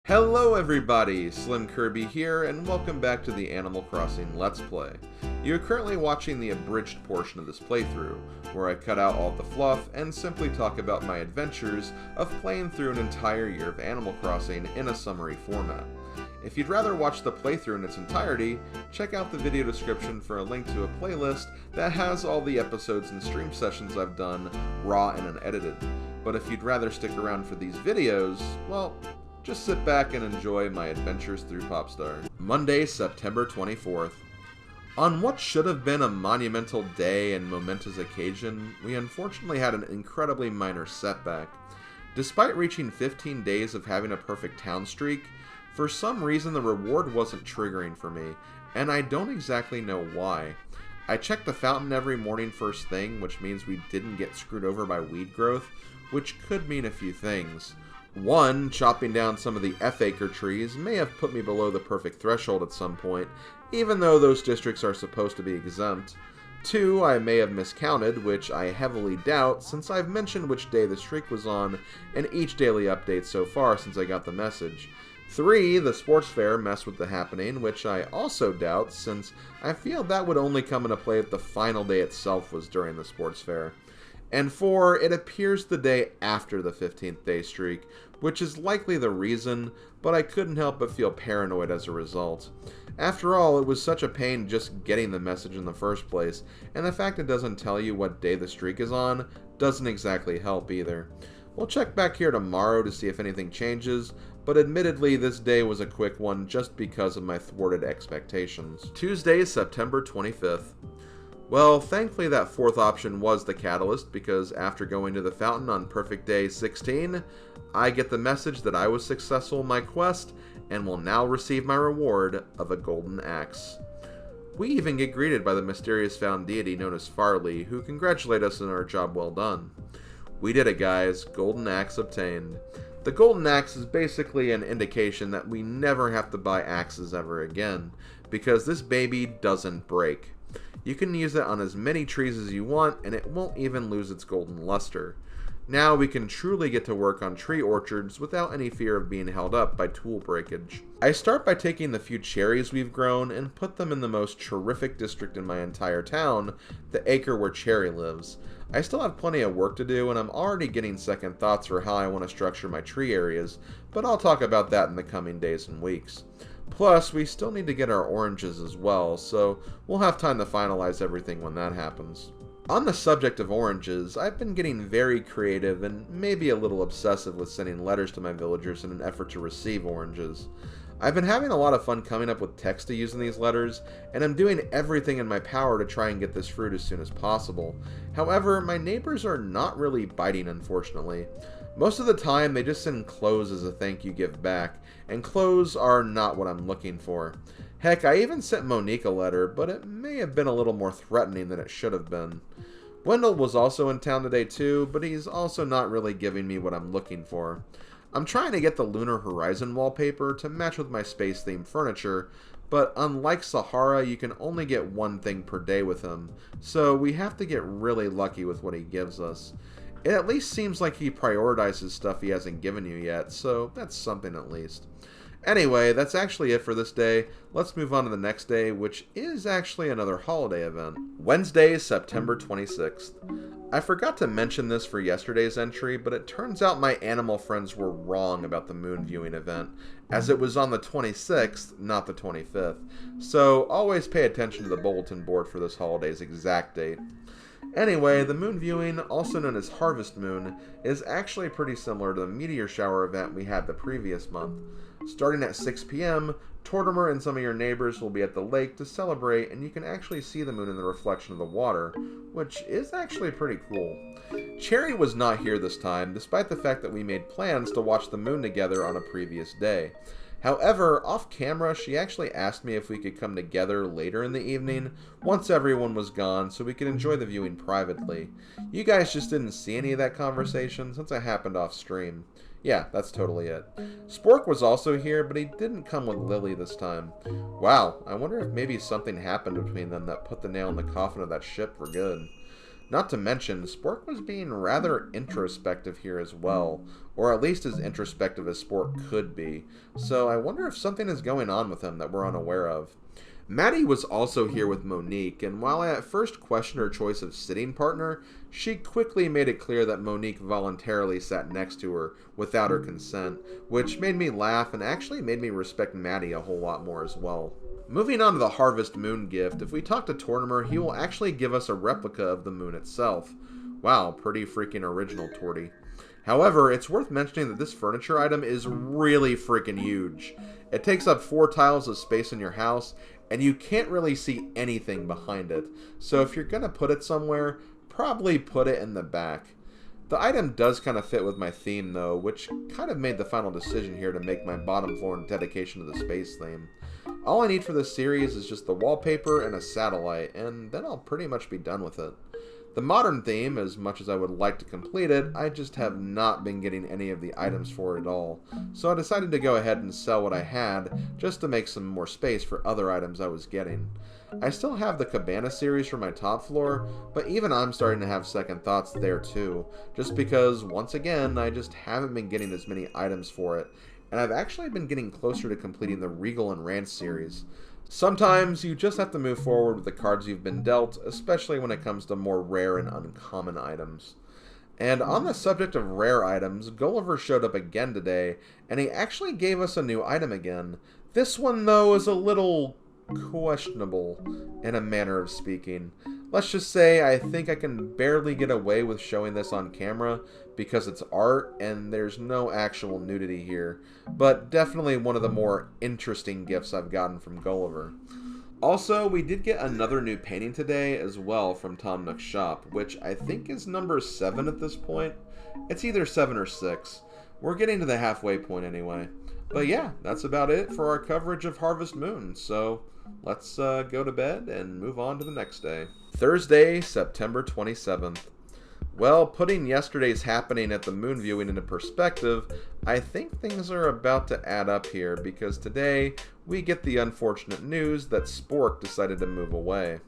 Hello everybody, SlimKirby here, and welcome back to the Animal Crossing Let's Play. You're currently watching the abridged portion of this playthrough, where I cut out all the fluff and simply talk about my adventures of playing through an entire year of Animal Crossing in a summary format. If you'd rather watch the playthrough in its entirety, check out the video description for a link to a playlist that has all the episodes and stream sessions I've done, raw and unedited. But if you'd rather stick around for these videos, well, just sit back and enjoy my adventures through Popstar. Monday, September 24th. On what should have been a monumental day and momentous occasion, we unfortunately had an incredibly minor setback. Despite reaching 15 days of having a perfect town streak, for some reason the reward wasn't triggering for me, and I don't exactly know why. I checked the fountain every morning first thing, which means we didn't get screwed over by weed growth, which could mean a few things. One, chopping down some of the F-acre trees may have put me below the perfect threshold at some point, even though those districts are supposed to be exempt. Two, I may have miscounted, which I heavily doubt since I've mentioned which day the streak was on in each daily update so far since I got the message. Three, the sports fair messed with the happening, which I also doubt since I feel that would only come into play if the final day itself was during the sports fair. And four, it appears the day after the 15th day streak, which is likely the reason, but I couldn't help but feel paranoid as a result. After all, it was such a pain just getting the message in the first place, and the fact it doesn't tell you what day the streak is on doesn't exactly help either. We'll check back here tomorrow to see if anything changes, but admittedly this day was a quick one just because of my thwarted expectations. Tuesday, September 25th. Well, thankfully that fourth option was the catalyst, because after going to the fountain on perfect day 16, I get the message that I was successful in my quest and will now receive my reward of a golden axe. We even get greeted by the mysterious found deity known as Farley, who congratulate us on our job well done. We did it, guys. Golden axe obtained. The golden axe is basically an indication that we never have to buy axes ever again, because this baby doesn't break. You can use it on as many trees as you want, and it won't even lose its golden luster. Now we can truly get to work on tree orchards without any fear of being held up by tool breakage. I start by taking the few cherries we've grown and put them in the most terrific district in my entire town, the acre where Cherry lives. I still have plenty of work to do, and I'm already getting second thoughts for how I want to structure my tree areas, but I'll talk about that in the coming days and weeks. Plus, we still need to get our oranges as well, so we'll have time to finalize everything when that happens. On the subject of oranges, I've been getting very creative and maybe a little obsessive with sending letters to my villagers in an effort to receive oranges. I've been having a lot of fun coming up with text to use in these letters, and I'm doing everything in my power to try and get this fruit as soon as possible. However, my neighbors are not really biting, unfortunately. Most of the time, they just send clothes as a thank you gift back, and clothes are not what I'm looking for. Heck, I even sent Monique a letter, but it may have been a little more threatening than it should have been. Wendell was also in town today too, but he's also not really giving me what I'm looking for. I'm trying to get the Lunar Horizon wallpaper to match with my space-themed furniture, but unlike Sahara, you can only get one thing per day with him, so we have to get really lucky with what he gives us. It at least seems like he prioritizes stuff he hasn't given you yet, so that's something at least. Anyway, that's actually it for this day. Let's move on to the next day, which is actually another holiday event. Wednesday, September 26th. I forgot to mention this for yesterday's entry, but it turns out my animal friends were wrong about the moon viewing event, as it was on the 26th, not the 25th. So always pay attention to the bulletin board for this holiday's exact date. Anyway, the moon viewing, also known as Harvest Moon, is actually pretty similar to the meteor shower event we had the previous month. Starting at 6 p.m., Tortimer and some of your neighbors will be at the lake to celebrate, and you can actually see the moon in the reflection of the water, which is actually pretty cool. Cherry was not here this time, despite the fact that we made plans to watch the moon together on a previous day. However, off camera, she actually asked me if we could come together later in the evening, once everyone was gone, so we could enjoy the viewing privately. You guys just didn't see any of that conversation since it happened off stream. Yeah, that's totally it. Spork was also here, but he didn't come with Lily this time. Wow, I wonder if maybe something happened between them that put the nail in the coffin of that ship for good. Not to mention, Spork was being rather introspective here as well, or at least as introspective as Spork could be, so I wonder if something is going on with him that we're unaware of. Maddie was also here with Monique, and while I at first questioned her choice of sitting partner, she quickly made it clear that Monique voluntarily sat next to her without her consent, which made me laugh and actually made me respect Maddie a whole lot more as well. Moving on to the Harvest Moon gift, if we talk to Tortimer, he will actually give us a replica of the moon itself. Wow, pretty freaking original, Torty. However, it's worth mentioning that this furniture item is really freaking huge. It takes up 4 tiles of space in your house, and you can't really see anything behind it. So if you're going to put it somewhere, probably put it in the back. The item does kind of fit with my theme though, which kind of made the final decision here to make my bottom floor in dedication to the space theme. All I need for this series is just the wallpaper and a satellite, and then I'll pretty much be done with it. The modern theme, as much as I would like to complete it, I just have not been getting any of the items for it at all. So I decided to go ahead and sell what I had, just to make some more space for other items I was getting. I still have the Cabana series for my top floor, but even I'm starting to have second thoughts there too, just because, once again, I just haven't been getting as many items for it, and I've actually been getting closer to completing the Regal and Ranch series. Sometimes you just have to move forward with the cards you've been dealt, especially when it comes to more rare and uncommon items. And on the subject of rare items, Gulliver showed up again today, and he actually gave us a new item again. This one, though, is a little questionable, in a manner of speaking. Let's just say I think I can barely get away with showing this on camera because it's art and there's no actual nudity here, but definitely one of the more interesting gifts I've gotten from Gulliver. Also, we did get another new painting today as well from Tom Nook's shop, which I think is number 7 at this point. It's either 7 or 6. We're getting to the halfway point anyway. But yeah, that's about it for our coverage of Harvest Moon, so let's go to bed and move on to the next day. Thursday, September 27th. Well, putting yesterday's happening at the moon viewing into perspective, I think things are about to add up here, because today we get the unfortunate news that Spork decided to move away.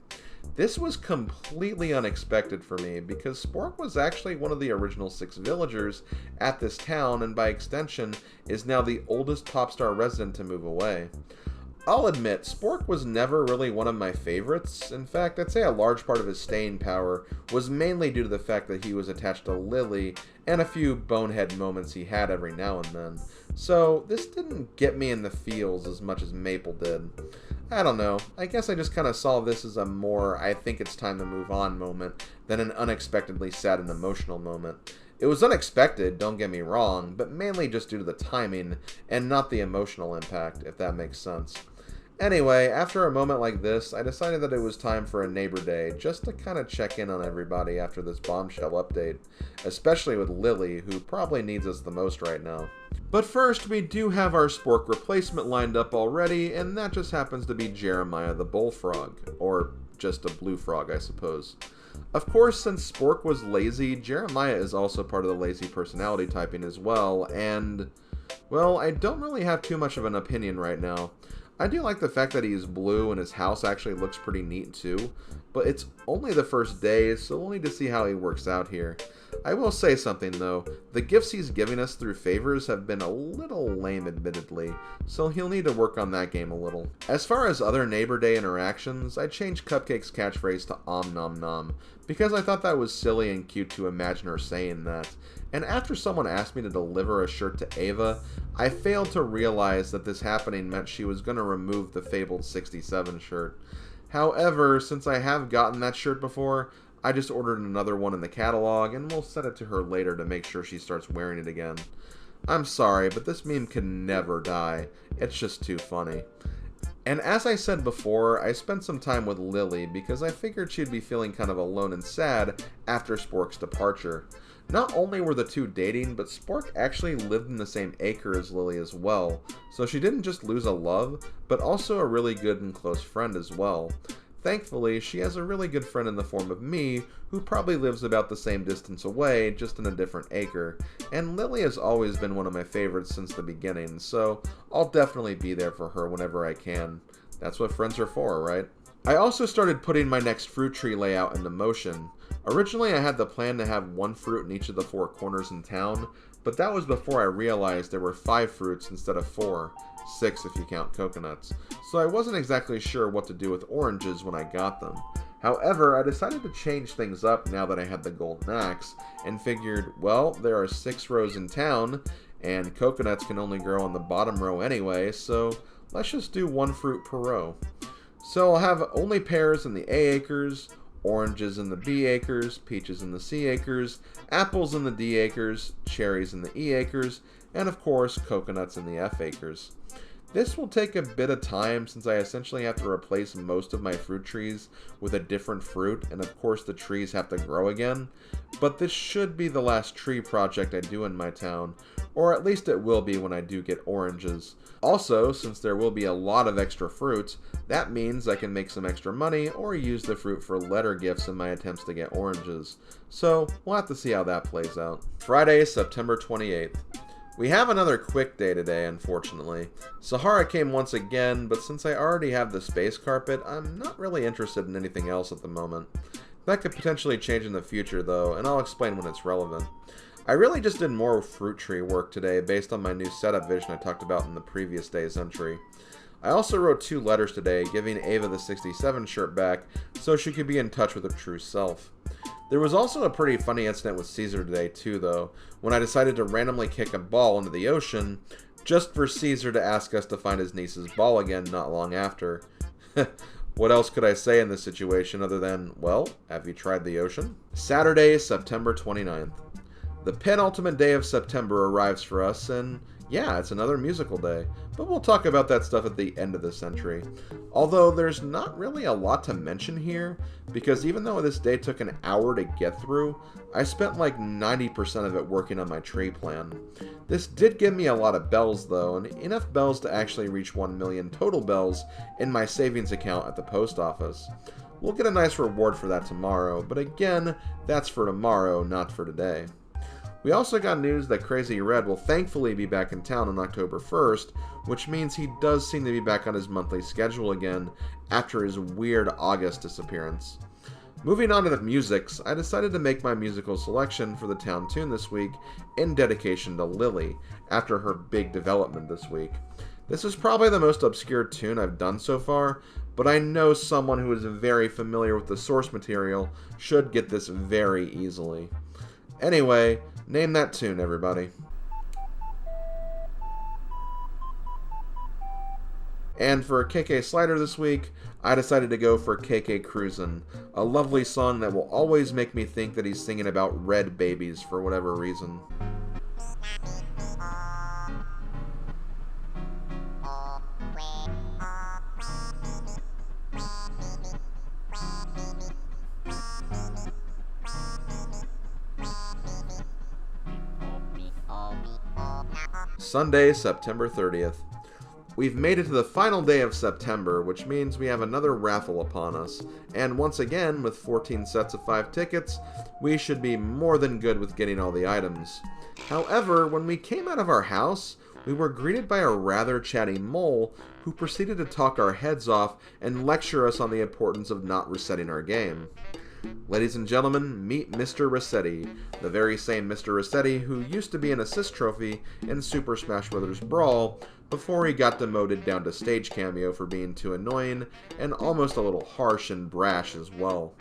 This was completely unexpected for me, because Spork was actually one of the original 6 villagers at this town, and by extension is now the oldest Popstar resident to move away. I'll admit, Spork was never really one of my favorites. In fact, I'd say a large part of his staying power was mainly due to the fact that he was attached to Lily and a few bonehead moments he had every now and then. So this didn't get me in the feels as much as Maple did. I don't know, I guess I just kind of saw this as a more I think it's time to move on moment than an unexpectedly sad and emotional moment. It was unexpected, don't get me wrong, but mainly just due to the timing and not the emotional impact, if that makes sense. Anyway, after a moment like this, I decided that it was time for a neighbor day, just to kind of check in on everybody after this bombshell update, especially with Lily, who probably needs us the most right now. But first, we do have our Spork replacement lined up already, and that just happens to be Jeremiah the Bullfrog, or just a blue frog, I suppose. Of course, since Spork was lazy, Jeremiah is also part of the lazy personality typing as well, and, well, I don't really have too much of an opinion right now. I do like the fact that he's blue and his house actually looks pretty neat too, but it's only the first day, so we'll need to see how he works out here. I will say something though, the gifts he's giving us through favors have been a little lame admittedly, so he'll need to work on that game a little. As far as other Neighbor Day interactions, I changed Cupcake's catchphrase to Om Nom Nom, because I thought that was silly and cute to imagine her saying that. And after someone asked me to deliver a shirt to Ava, I failed to realize that this happening meant she was going to remove the fabled 67 shirt. However, since I have gotten that shirt before, I just ordered another one in the catalog, and we'll send it to her later to make sure she starts wearing it again. I'm sorry, but this meme can never die. It's just too funny. And as I said before, I spent some time with Lily because I figured she'd be feeling kind of alone and sad after Spork's departure. Not only were the two dating, but Spork actually lived in the same acre as Lily as well, so she didn't just lose a love, but also a really good and close friend as well. Thankfully, she has a really good friend in the form of me, who probably lives about the same distance away, just in a different acre, and Lily has always been one of my favorites since the beginning, so I'll definitely be there for her whenever I can. That's what friends are for, right? I also started putting my next fruit tree layout into motion. Originally I had the plan to have one fruit in each of the 4 corners in town, but that was before I realized there were 5 fruits instead of 4, 6 if you count coconuts, so I wasn't exactly sure what to do with oranges when I got them. However, I decided to change things up now that I had the golden axe, and figured, well, there are 6 rows in town, and coconuts can only grow on the bottom row anyway, so let's just do 1 fruit per row. So I'll have only pears in the A acres, oranges in the B acres, peaches in the C acres, apples in the D acres, cherries in the E acres, and of course coconuts in the F acres. This will take a bit of time since I essentially have to replace most of my fruit trees with a different fruit, and of course the trees have to grow again, but this should be the last tree project I do in my town, or at least it will be when I do get oranges. Also, since there will be a lot of extra fruits, that means I can make some extra money or use the fruit for letter gifts in my attempts to get oranges. So, we'll have to see how that plays out. Friday, September 28th. We have another quick day today, unfortunately. Sahara came once again, but since I already have the space carpet, I'm not really interested in anything else at the moment. That could potentially change in the future though, and I'll explain when it's relevant. I really just did more fruit tree work today based on my new setup vision I talked about in the previous day's entry. I also wrote 2 letters today, giving Ava the 67 shirt back so she could be in touch with her true self. There was also a pretty funny incident with Caesar today too though, when I decided to randomly kick a ball into the ocean, just for Caesar to ask us to find his niece's ball again not long after. What else could I say in this situation other than, well, have you tried the ocean? Saturday, September 29th. The penultimate day of September arrives for us, and yeah, it's another musical day, but we'll talk about that stuff at the end of this entry. Although there's not really a lot to mention here, because even though this day took an hour to get through, I spent like 90% of it working on my tree plan. This did give me a lot of bells though, and enough bells to actually reach 1 million total bells in my savings account at the post office. We'll get a nice reward for that tomorrow, but again, that's for tomorrow, not for today. We also got news that Crazy Red will thankfully be back in town on October 1st, which means he does seem to be back on his monthly schedule again after his weird August disappearance. Moving on to the musics, I decided to make my musical selection for the town tune this week in dedication to Lily, after her big development this week. This is probably the most obscure tune I've done so far, but I know someone who is very familiar with the source material should get this very easily. Anyway, name that tune, everybody. And for KK Slider this week, I decided to go for KK Cruisin', a lovely song that will always make me think that he's singing about red babies for whatever reason. Sunday, September 30th. We've made it to the final day of September, which means we have another raffle upon us, and once again, with 14 sets of 5 tickets, we should be more than good with getting all the items. However, when we came out of our house, we were greeted by a rather chatty mole who proceeded to talk our heads off and lecture us on the importance of not resetting our game. Ladies and gentlemen, meet Mr. Rossetti, the very same Mr. Rossetti who used to be an assist trophy in Super Smash Bros. Brawl before he got demoted down to stage cameo for being too annoying and almost a little harsh and brash as well.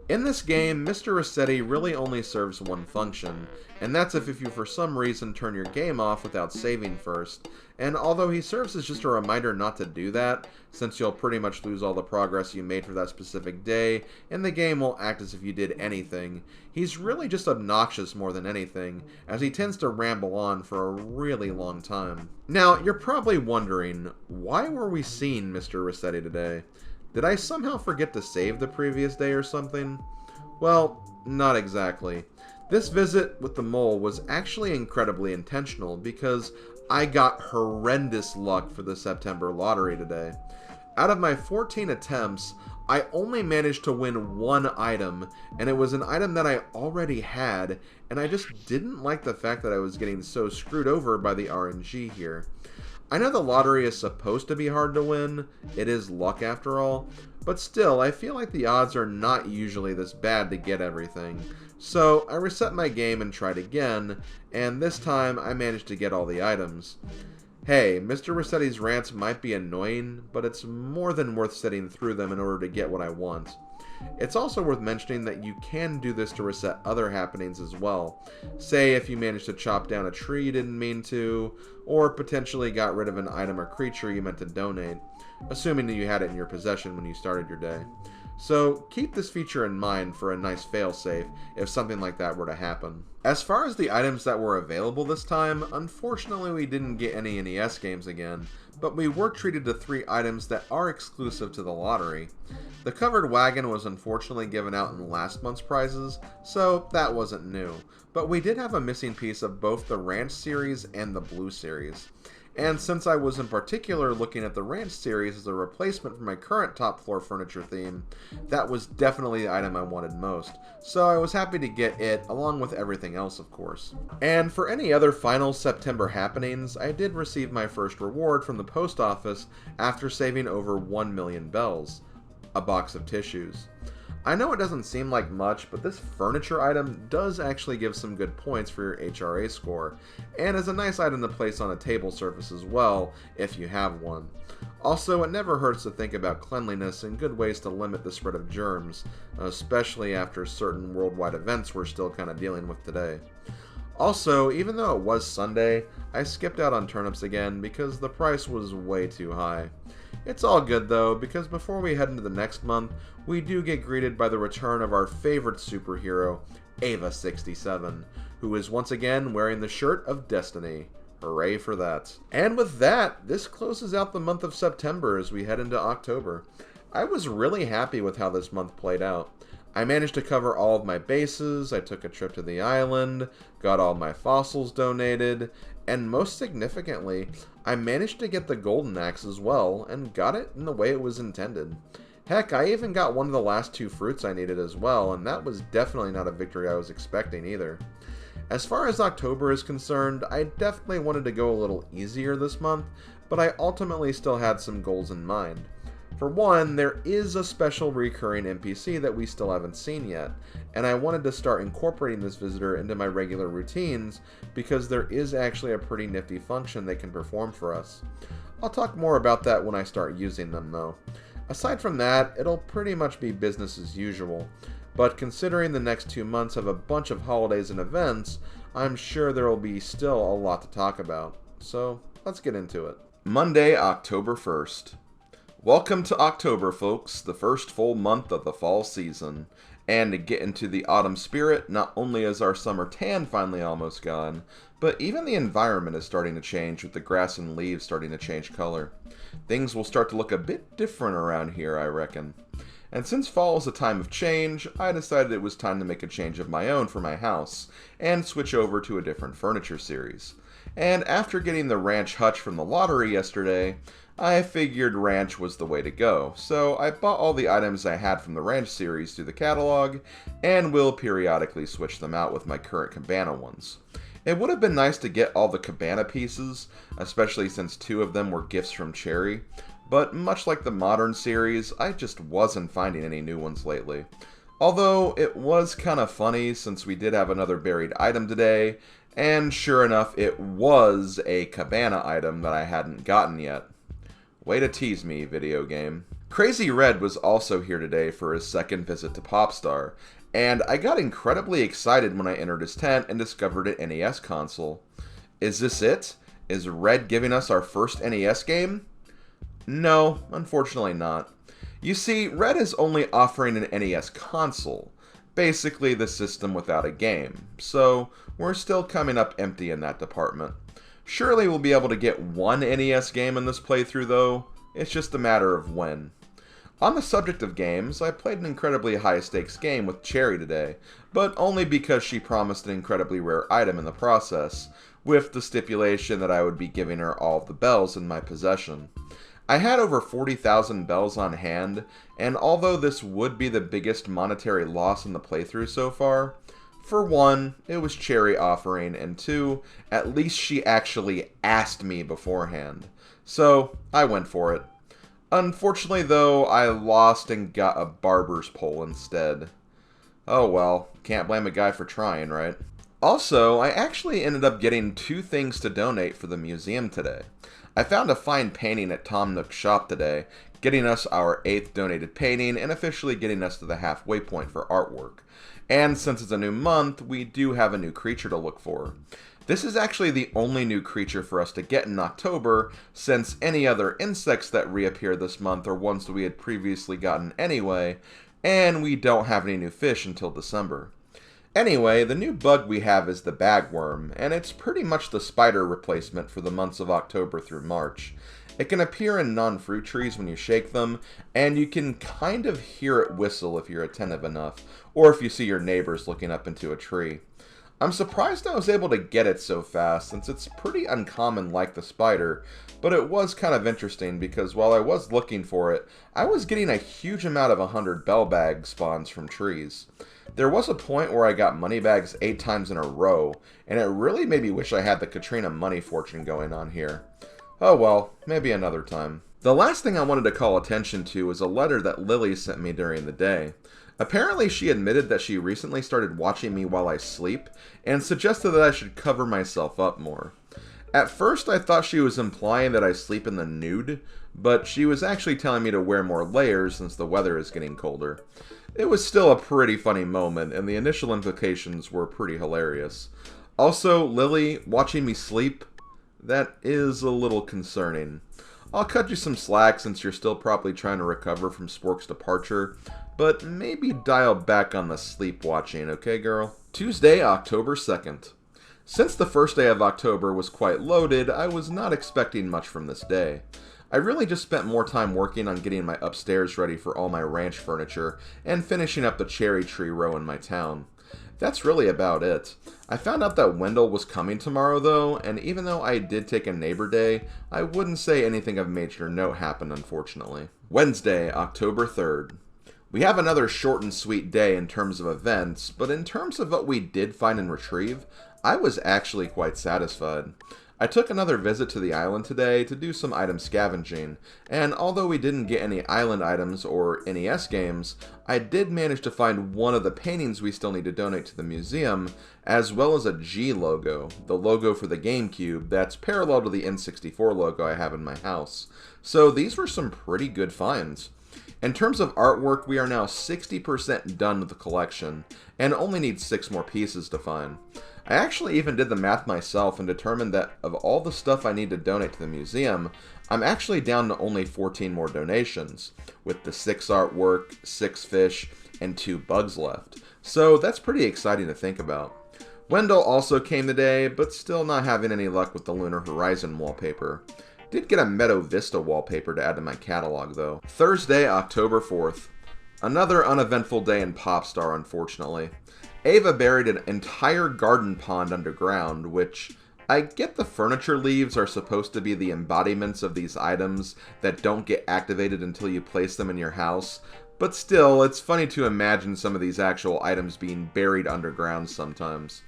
In this game, Mr. Rossetti really only serves one function, and that's if you for some reason turn your game off without saving first, and although he serves as just a reminder not to do that, since you'll pretty much lose all the progress you made for that specific day, and the game will act as if you did anything, he's really just obnoxious more than anything, as he tends to ramble on for a really long time. Now, you're probably wondering, why were we seeing Mr. Rossetti today? Did I somehow forget to save the previous day or something? Well, not exactly. This visit with the mole was actually incredibly intentional because I got horrendous luck for the September lottery today. Out of my 14 attempts, I only managed to win one item, and it was an item that I already had, and I just didn't like the fact that I was getting so screwed over by the RNG here. I know the lottery is supposed to be hard to win, it is luck after all, but still, I feel like the odds are not usually this bad to get everything. So I reset my game and tried again, and this time I managed to get all the items. Hey, Mr. Rossetti's rants might be annoying, but it's more than worth sitting through them in order to get what I want. It's also worth mentioning that you can do this to reset other happenings as well. Say if you managed to chop down a tree you didn't mean to, or potentially got rid of an item or creature you meant to donate, assuming that you had it in your possession when you started your day. So keep this feature in mind for a nice failsafe if something like that were to happen. As far as the items that were available this time, unfortunately we didn't get any NES games again, but we were treated to 3 items that are exclusive to the lottery. The covered wagon was unfortunately given out in last month's prizes, so that wasn't new, but we did have a missing piece of both the Ranch series and the Blue series. And since I was in particular looking at the Ranch series as a replacement for my current top floor furniture theme, that was definitely the item I wanted most, so I was happy to get it along with everything else, of course. And for any other final September happenings, I did receive my first reward from the post office after saving over 1 million bells, a box of tissues. I know it doesn't seem like much, but this furniture item does actually give some good points for your HRA score, and is a nice item to place on a table surface as well, if you have one. Also, it never hurts to think about cleanliness and good ways to limit the spread of germs, especially after certain worldwide events we're still kind of dealing with today. Also, even though it was Sunday, I skipped out on turnips again because the price was way too high. It's all good though, because before we head into the next month, we do get greeted by the return of our favorite superhero, Ava67, who is once again wearing the shirt of Destiny. Hooray for that. And with that, this closes out the month of September as we head into October. I was really happy with how this month played out. I managed to cover all of my bases, I took a trip to the island, got all my fossils donated, and most significantly, I managed to get the golden axe as well, and got it in the way it was intended. Heck, I even got one of the last 2 fruits I needed as well, and that was definitely not a victory I was expecting either. As far as October is concerned, I definitely wanted to go a little easier this month, but I ultimately still had some goals in mind. For one, there is a special recurring NPC that we still haven't seen yet, and I wanted to start incorporating this visitor into my regular routines because there is actually a pretty nifty function they can perform for us. I'll talk more about that when I start using them though. Aside from that, it'll pretty much be business as usual, but considering the next 2 months have a bunch of holidays and events, I'm sure there will be still a lot to talk about. So, let's get into it. Monday, October 1st. Welcome to October, folks, the first full month of the fall season. And to get into the autumn spirit, not only is our summer tan finally almost gone, but even the environment is starting to change with the grass and leaves starting to change color. Things will start to look a bit different around here, I reckon. And since fall is a time of change, I decided it was time to make a change of my own for my house, and switch over to a different furniture series. And after getting the ranch hutch from the lottery yesterday, I figured ranch was the way to go, so I bought all the items I had from the ranch series through the catalog, and will periodically switch them out with my current cabana ones. It would have been nice to get all the cabana pieces, especially since 2 of them were gifts from Cherry, but much like the modern series, I just wasn't finding any new ones lately. Although it was kind of funny since we did have another buried item today, and sure enough it was a cabana item that I hadn't gotten yet. Way to tease me, video game. Crazy Red was also here today for his second visit to Popstar, and I got incredibly excited when I entered his tent and discovered an NES console. Is this it? Is Red giving us our first NES game? No, unfortunately not. You see, Red is only offering an NES console, basically the system without a game, so we're still coming up empty in that department. Surely we'll be able to get one NES game in this playthrough though, it's just a matter of when. On the subject of games, I played an incredibly high stakes game with Cherry today, but only because she promised an incredibly rare item in the process, with the stipulation that I would be giving her all of the bells in my possession. I had over 40,000 bells on hand, and although this would be the biggest monetary loss in the playthrough so far, for one, it was Cherry offering, and 2, at least she actually asked me beforehand. So, I went for it. Unfortunately, though, I lost and got a barber's pole instead. Oh well, can't blame a guy for trying, right? Also, I actually ended up getting two things to donate for the museum today. I found a fine painting at Tom Nook's shop today, getting us our 8th donated painting and officially getting us to the halfway point for artwork. And since it's a new month, we do have a new creature to look for. This is actually the only new creature for us to get in October, since any other insects that reappear this month are ones that we had previously gotten anyway, and we don't have any new fish until December. Anyway, the new bug we have is the bagworm, and it's pretty much the spider replacement for the months of October through March. It can appear in non-fruit trees when you shake them, and you can kind of hear it whistle if you're attentive enough, or if you see your neighbors looking up into a tree. I'm surprised I was able to get it so fast, since it's pretty uncommon like the spider, but it was kind of interesting because while I was looking for it, I was getting a huge amount of 100 bell bag spawns from trees. There was a point where I got money bags 8 times in a row, and it really made me wish I had the Katrina money fortune going on here. Oh well, maybe another time. The last thing I wanted to call attention to is a letter that Lily sent me during the day. Apparently she admitted that she recently started watching me while I sleep, and suggested that I should cover myself up more. At first I thought she was implying that I sleep in the nude, but she was actually telling me to wear more layers since the weather is getting colder. It was still a pretty funny moment, and the initial implications were pretty hilarious. Also, Lily, watching me sleep, that is a little concerning. I'll cut you some slack since you're still probably trying to recover from Spork's departure, but maybe dial back on the sleep watching, okay girl? Tuesday, October 2nd. Since the first day of October was quite loaded, I was not expecting much from this day. I really just spent more time working on getting my upstairs ready for all my ranch furniture and finishing up the cherry tree row in my town. That's really about it. I found out that Wendell was coming tomorrow though, and even though I did take a neighbor day, I wouldn't say anything of major note happened unfortunately. Wednesday, October 3rd. We have another short and sweet day in terms of events, but in terms of what we did find and retrieve, I was actually quite satisfied. I took another visit to the island today to do some item scavenging, and although we didn't get any island items or NES games, I did manage to find one of the paintings we still need to donate to the museum, as well as a G logo, the logo for the GameCube that's parallel to the N64 logo I have in my house. So these were some pretty good finds. In terms of artwork, we are now 60% done with the collection, and only need 6 more pieces to find. I actually even did the math myself and determined that of all the stuff I need to donate to the museum, I'm actually down to only 14 more donations, with the 6 artwork, 6 fish, and 2 bugs left. So that's pretty exciting to think about. Wendell also came today, but still not having any luck with the Lunar Horizon wallpaper. Did get a Meadow Vista wallpaper to add to my catalog though. Thursday, October 4th. Another uneventful day in Popstar, unfortunately. Ava buried an entire garden pond underground, which I get the furniture leaves are supposed to be the embodiments of these items that don't get activated until you place them in your house, but still, it's funny to imagine some of these actual items being buried underground sometimes.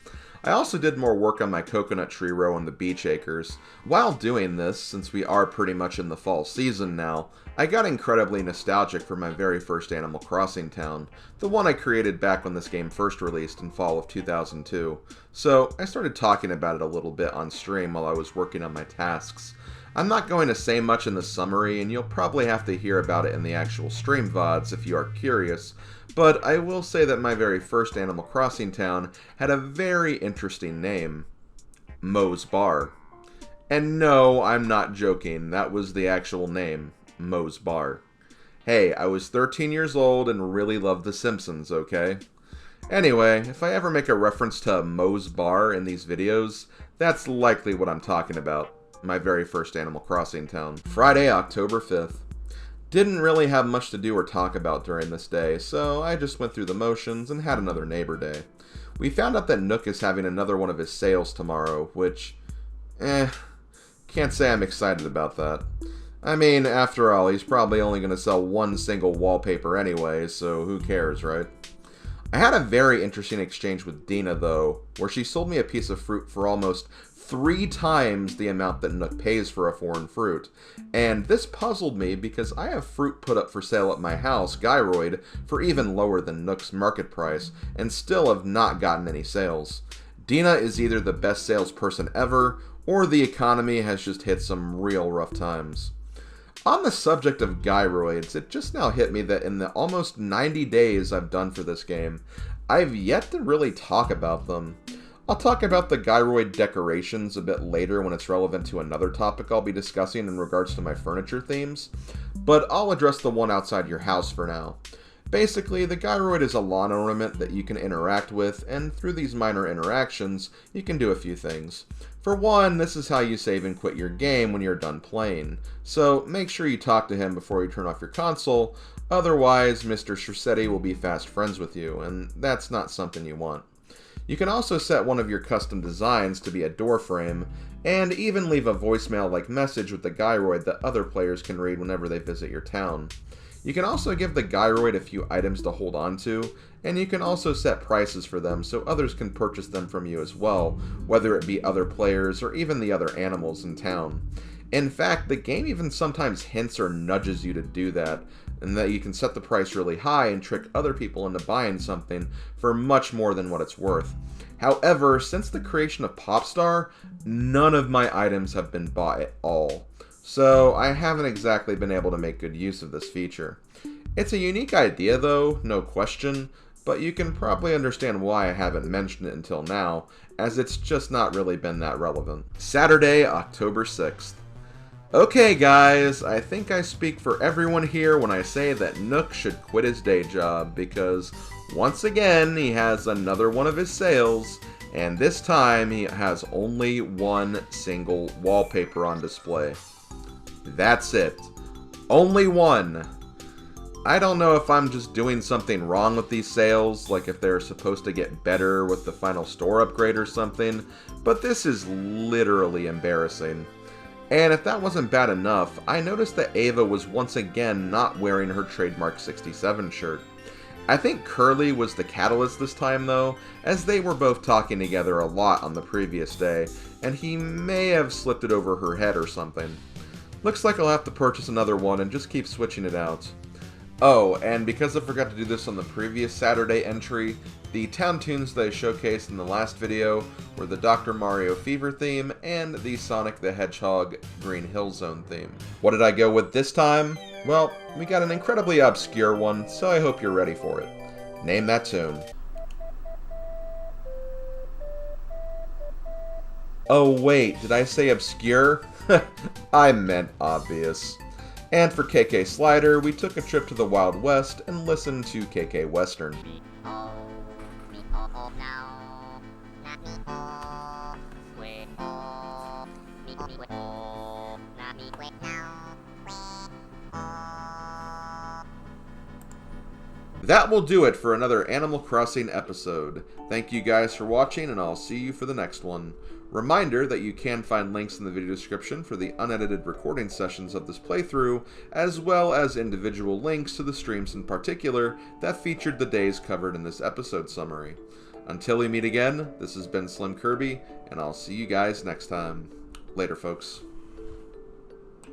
I also did more work on my coconut tree row on the beach acres. While doing this, since we are pretty much in the fall season now, I got incredibly nostalgic for my very first Animal Crossing town, the one I created back when this game first released in fall of 2002. So I started talking about it a little bit on stream while I was working on my tasks. I'm not going to say much in the summary, and you'll probably have to hear about it in the actual stream VODs if you are curious, but I will say that my very first Animal Crossing town had a very interesting name. Moe's Bar. And no, I'm not joking, that was the actual name. Moe's Bar. Hey, I was 13 years old and really loved The Simpsons, okay? Anyway, if I ever make a reference to Moe's Bar in these videos, that's likely what I'm talking about. My very first Animal Crossing town. Friday, October 5th. Didn't really have much to do or talk about during this day, so I just went through the motions and had another neighbor day. We found out that Nook is having another one of his sales tomorrow, which, can't say I'm excited about that. I mean, after all, he's probably only going to sell one single wallpaper anyway, so who cares, right? I had a very interesting exchange with Dina, though, where she sold me a piece of fruit for almost 3 times the amount that Nook pays for a foreign fruit. And this puzzled me because I have fruit put up for sale at my house, gyroid, for even lower than Nook's market price, and still have not gotten any sales. Dina is either the best salesperson ever, or the economy has just hit some real rough times. On the subject of gyroids, it just now hit me that in the almost 90 days I've done for this game, I've yet to really talk about them. I'll talk about the gyroid decorations a bit later when it's relevant to another topic I'll be discussing in regards to my furniture themes, but I'll address the one outside your house for now. Basically, the gyroid is a lawn ornament that you can interact with, and through these minor interactions, you can do a few things. For one, this is how you save and quit your game when you're done playing, so make sure you talk to him before you turn off your console, otherwise Mr. Strissetti will be fast friends with you, and that's not something you want. You can also set one of your custom designs to be a door frame, and even leave a voicemail-like message with the gyroid that other players can read whenever they visit your town. You can also give the gyroid a few items to hold on to, and you can also set prices for them so others can purchase them from you as well, whether it be other players or even the other animals in town. In fact, the game even sometimes hints or nudges you to do that, and that you can set the price really high and trick other people into buying something for much more than what it's worth. However, since the creation of Popstar, none of my items have been bought at all, so I haven't exactly been able to make good use of this feature. It's a unique idea though, no question, but you can probably understand why I haven't mentioned it until now, as it's just not really been that relevant. Saturday, October 6th. Okay guys, I think I speak for everyone here when I say that Nook should quit his day job, because once again he has another one of his sales, and this time he has only one single wallpaper on display. That's it. Only one. I don't know if I'm just doing something wrong with these sales, like if they're supposed to get better with the final store upgrade or something, but this is literally embarrassing. And if that wasn't bad enough, I noticed that Ava was once again not wearing her trademark 67 shirt. I think Curly was the catalyst this time though, as they were both talking together a lot on the previous day, and he may have slipped it over her head or something. Looks like I'll have to purchase another one and just keep switching it out. Oh, and because I forgot to do this on the previous Saturday entry, the town tunes that I showcased in the last video were the Dr. Mario Fever theme and the Sonic the Hedgehog Green Hill Zone theme. What did I go with this time? Well, we got an incredibly obscure one, so I hope you're ready for it. Name that tune. Oh wait, did I say obscure? I meant obvious. And for KK Slider, we took a trip to the Wild West and listened to KK Western. That will do it for another Animal Crossing episode. Thank you guys for watching, and I'll see you for the next one. Reminder that you can find links in the video description for the unedited recording sessions of this playthrough, as well as individual links to the streams in particular that featured the days covered in this episode summary. Until we meet again, this has been SlimKirby, and I'll see you guys next time. Later, folks.